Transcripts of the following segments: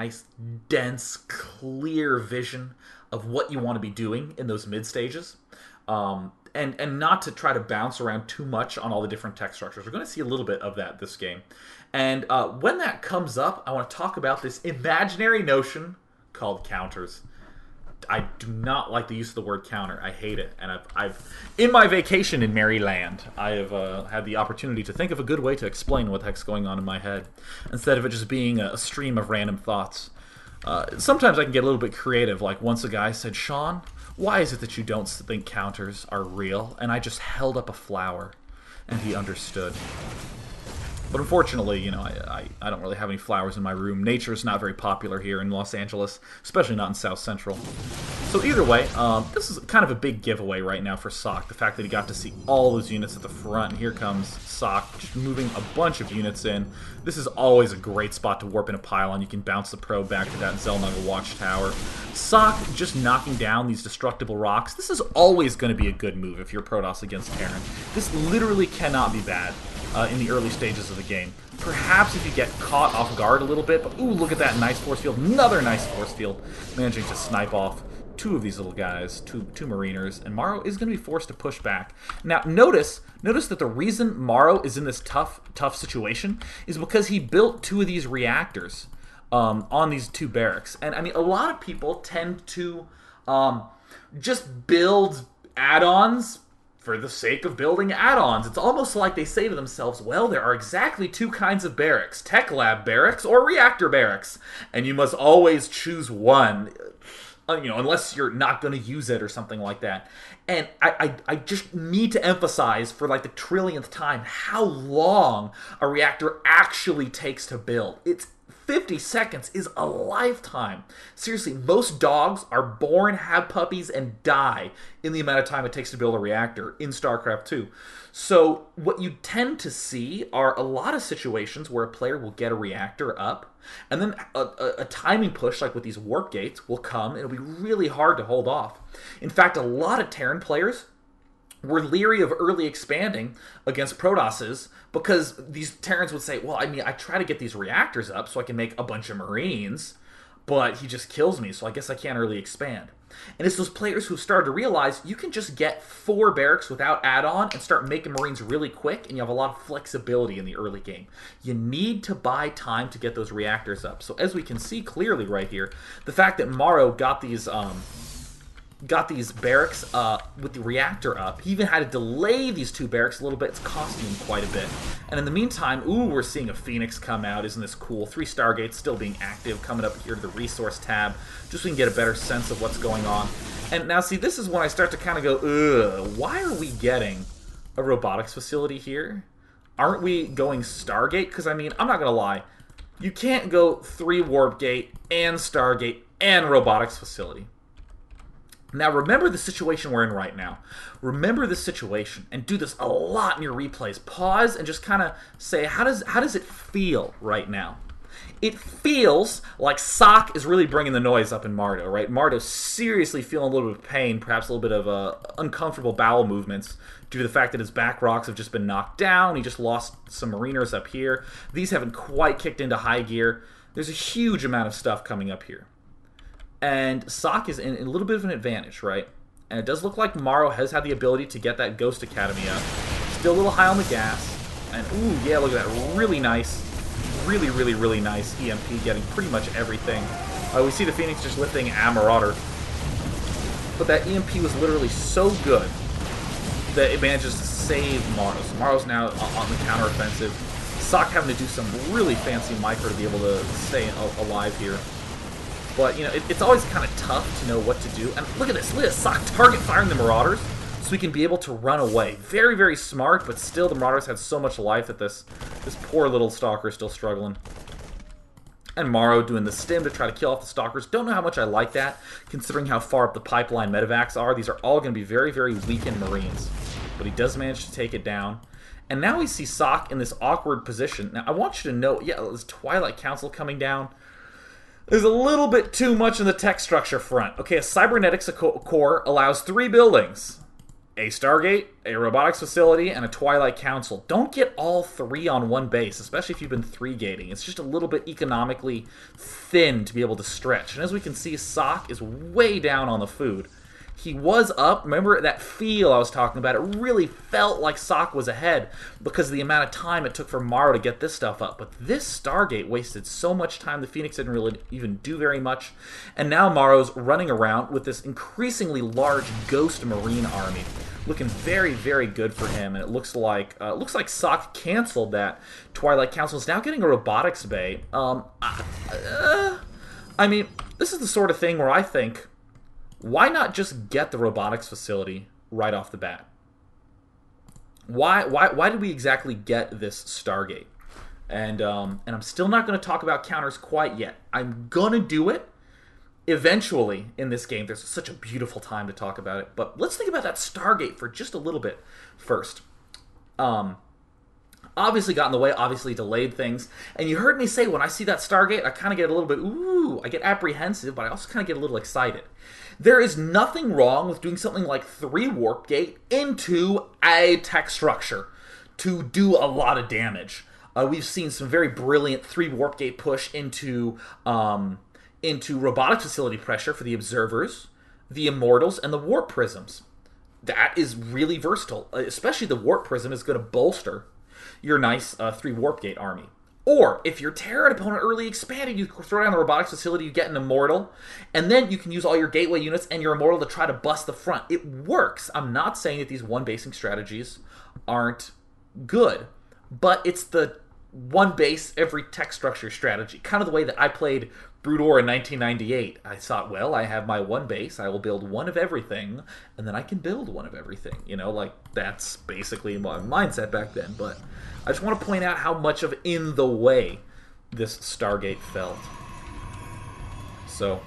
nice, dense, clear vision of what you want to be doing in those mid stages. And not to try to bounce around too much on all the different tech structures. We're going to see a little bit of that this game. And when that comes up, I want to talk about this imaginary notion called counters. I do not like the use of the word counter. I hate it. And I've in my vacation in Maryland, I have had the opportunity to think of a good way to explain what the heck's going on in my head, instead of it just being a stream of random thoughts. Sometimes I can get a little bit creative, like once a guy said, "Sean, why is it that you don't think counters are real?" And I just held up a flower, and he understood. But unfortunately, you know, I don't really have any flowers in my room. Nature is not very popular here in Los Angeles, especially not in South Central. So either way, this is kind of a big giveaway right now for Socke. The fact that he got to see all those units at the front. And here comes Socke just moving a bunch of units in. This is always a great spot to warp in a pylon. You can bounce the probe back to that Xel'Naga watchtower. Socke just knocking down these destructible rocks. This is always going to be a good move if you're Protoss against Terran. This literally cannot be bad. In the early stages of the game. Perhaps if you get caught off guard a little bit, but ooh, look at that nice force field. Another nice force field. Managing to snipe off two of these little guys, two Mariners, and Marrow is going to be forced to push back. Now, notice that the reason Marrow is in this tough situation is because he built two of these reactors on these two barracks. And, I mean, a lot of people tend to just build add-ons for the sake of building add-ons. It's almost like they say to themselves, well, there are exactly two kinds of barracks, tech lab barracks or reactor barracks, and you must always choose one, you know, unless you're not going to use it or something like that. And I just need to emphasize for like the trillionth time how long a reactor actually takes to build. It's 50 seconds is a lifetime. Seriously, most dogs are born, have puppies, and die in the amount of time it takes to build a reactor in Starcraft 2. So what you tend to see are a lot of situations where a player will get a reactor up, and then a timing push, like with these warp gates, will come, and it'll be really hard to hold off. In fact, a lot of Terran players were leery of early expanding against Protosses because these Terrans would say, well, I mean, I try to get these reactors up so I can make a bunch of Marines, but he just kills me, so I guess I can't early expand. And it's those players who started to realize you can just get 4 barracks without add-on and start making Marines really quick, and you have a lot of flexibility in the early game. You need to buy time to get those reactors up. So as we can see clearly right here, the fact that Marrow got these barracks with the reactor up. He even had to delay these 2 barracks a little bit. It's costing him quite a bit. And in the meantime, ooh, we're seeing a Phoenix come out. Isn't this cool? 3 Stargates still being active, coming up here to the resource tab, just so we can get a better sense of what's going on. And now, see, this is when I start to kind of go, ugh, why are we getting a robotics facility here? Aren't we going Stargate? Because, I mean, I'm not going to lie. You can't go 3 Warp Gate and Stargate and robotics facility. Now, remember the situation we're in right now. Remember this situation, and do this a lot in your replays. Pause and just kind of say, how does it feel right now? It feels like Socke is really bringing the noise up in Marrow, right? Marrow's seriously feeling a little bit of pain, perhaps a little bit of uncomfortable bowel movements due to the fact that his back rocks have just been knocked down. He just lost some Mariners up here. These haven't quite kicked into high gear. There's a huge amount of stuff coming up here. And Socke is in a little bit of an advantage, right? And it does look like Marrow has had the ability to get that Ghost Academy up. Still a little high on the gas. And ooh, yeah, look at that. Really nice. Really, really, really nice EMP getting pretty much everything. We see the Phoenix just lifting a Marauder. But that EMP was literally so good that it manages to save Marrow. So Marrow's now on the counteroffensive. Socke having to do some really fancy micro to be able to stay alive here. But, you know, it's always kind of tough to know what to do. And look at this. Look at this. Socke target firing the Marauders so we can be able to run away. Very, very smart, but still the Marauders had so much life that this poor little Stalker is still struggling. And Marrow doing the stim to try to kill off the Stalkers. Don't know how much I like that, considering how far up the pipeline medevacs are. These are all going to be very, very weakened Marines. But he does manage to take it down. And now we see Socke in this awkward position. Now, I want you to know, yeah, there's Twilight Council coming down. There's a little bit too much in the tech structure front. Okay, a cybernetics core allows 3 buildings. a Stargate, a robotics facility, and a Twilight Council. Don't get all three on one base, especially if you've been 3-gating. It's just a little bit economically thin to be able to stretch. And as we can see, Socke is way down on the food. He was up. Remember that feel I was talking about? It really felt like Socke was ahead because of the amount of time it took for Marrow to get this stuff up. But this Stargate wasted so much time. The Phoenix didn't really even do very much. And now Marrow's running around with this increasingly large Ghost Marine army. Looking very, very good for him. And it looks like Socke canceled that. Twilight Council is now getting a robotics bay. I mean, this is the sort of thing where I think, why not just get the robotics facility right off the bat? Why did we exactly get this Stargate? And I'm still not going to talk about counters quite yet. I'm going to do it eventually in this game. There's such a beautiful time to talk about it. But let's think about that Stargate for just a little bit first. Obviously got in the way, obviously delayed things. And you heard me say when I see that Stargate, I kind of get a little bit, ooh, I get apprehensive, but I also kind of get a little excited. There is nothing wrong with doing something like 3 Warp Gate into a tech structure to do a lot of damage. We've seen some very brilliant 3 Warp Gate push into robotic facility pressure for the Observers, the Immortals, and the Warp Prisms. That is really versatile. Especially the Warp Prism is going to bolster your nice 3 Warp Gate army. Or, if your Terran opponent early expanded, you throw down the robotics facility, you get an Immortal, and then you can use all your Gateway units and your Immortal to try to bust the front. It works. I'm not saying that these one-basing strategies aren't good, but it's the one-base every tech structure strategy. Kind of the way that I played Brood War in 1998. I thought, well, I have my one base, I will build one of everything, and then I can build one of everything. You know, like, that's basically my mindset back then, but I just want to point out how much of in the way this Stargate felt. So,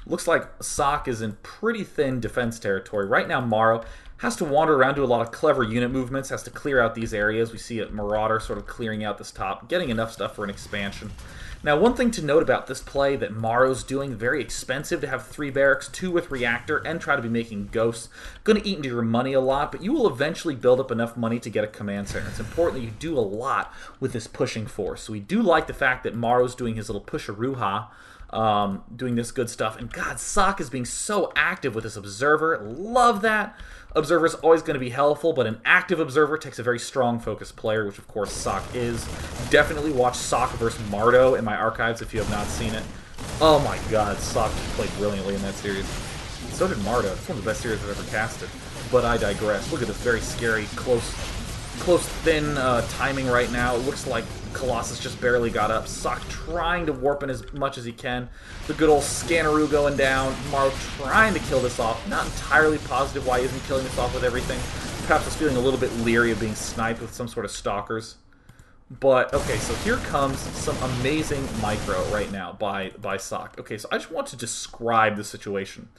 looks like Socke is in pretty thin defense territory. Right now, Marrow has to wander around, do a lot of clever unit movements, has to clear out these areas. We see a Marauder sort of clearing out this top, getting enough stuff for an expansion. Now, one thing to note about this play that Marrow's doing, very expensive to have 3 barracks, 2 with reactor, and try to be making ghosts. Going to eat into your money a lot, but you will eventually build up enough money to get a command center. It's important that you do a lot with this pushing force. So we do like the fact that Marrow's doing his little push-a-ruha, doing this good stuff. And God, Socke is being so active with this Observer. Love that. Observer is always going to be helpful, but an active Observer takes a very strong focused player, which of course Socke is. Definitely watch Socke versus Marrow in my archives if you have not seen it. Oh my God, Socke played brilliantly in that series. So did Marrow. It's one of the best series I've ever casted. But I digress. Look at this very scary, close, thin timing right now. It looks like Colossus just barely got up. Socke trying to warp in as much as he can. The good old Scanneroo going down. Marrow trying to kill this off. Not entirely positive why he isn't killing this off with everything. Perhaps was feeling a little bit leery of being sniped with some sort of stalkers. But, okay, so here comes some amazing micro right now by Socke. Okay, so I just want to describe the situation.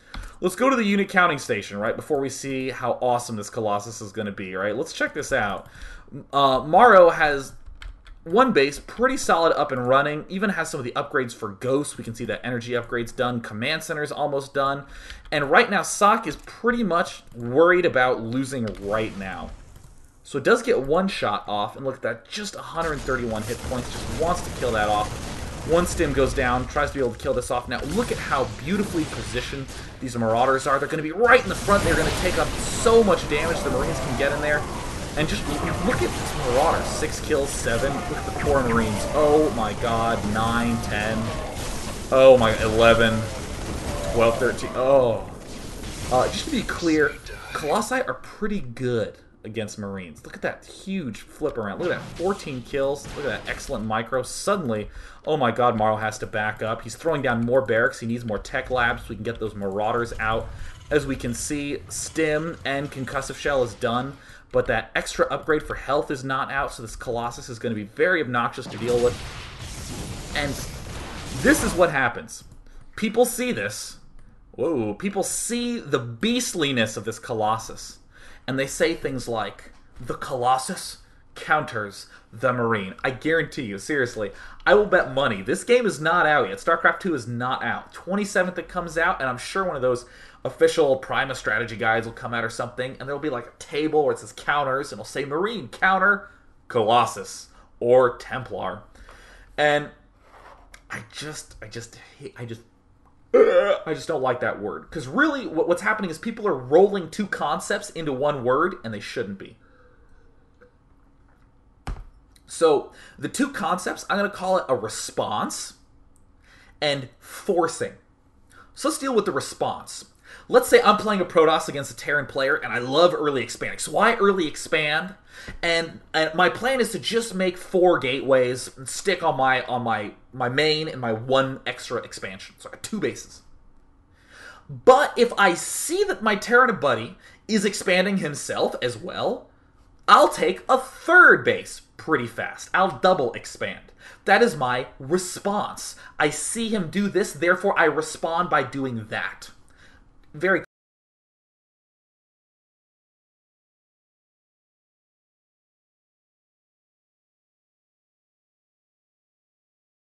Let's go to the unit counting station, right, before we see how awesome this Colossus is going to be, right? Let's check this out. Marrow has one base, pretty solid up and running, even has some of the upgrades for Ghosts. We can see that energy upgrade's done, command center's almost done, and right now Socke is pretty much worried about losing right now. So it does get one shot off, and look at that, just 131 hit points, just wants to kill that off. One stim goes down, tries to be able to kill this off. Now look at how beautifully positioned these Marauders are. They're going to be right in the front, they're going to take up so much damage, the Marines can get in there. And just look at this Marauder, 6 kills, 7. Look at the poor Marines. Oh my God, 9, 10. Oh my, 11, 12, 13. Oh. Just to be clear, Colossi are pretty good against Marines. Look at that huge flip around. Look at that, 14 kills. Look at that excellent micro. Suddenly, oh my God, Marrow has to back up. He's throwing down more barracks. He needs more tech labs so we can get those Marauders out. As we can see, Stim and Concussive Shell is done, but that extra upgrade for health is not out, so this Colossus is going to be very obnoxious to deal with. And this is what happens. People see this. Whoa, people see the beastliness of this Colossus. And they say things like, the Colossus counters the Marine. I guarantee you, seriously. I will bet money. This game is not out yet. StarCraft 2 is not out. 27th it comes out, and I'm sure one of those official Prima strategy guides will come out or something, and there'll be like a table where it says counters, and it'll say Marine, counter, Colossus, or Templar. And I just don't like that word. Because really, what's happening is people are rolling two concepts into one word, and they shouldn't be. So, the two concepts, I'm going to call it a response and forcing. So let's deal with the response. Let's say I'm playing a Protoss against a Terran player, and I love early expanding. So why early expand? And my plan is to just make 4 gateways and stick on my main and my 1 extra expansion. So I got 2 bases. But if I see that my Terran buddy is expanding himself as well, I'll take a 3rd base pretty fast. I'll double expand. That is my response. I see him do this, therefore I respond by doing that. Very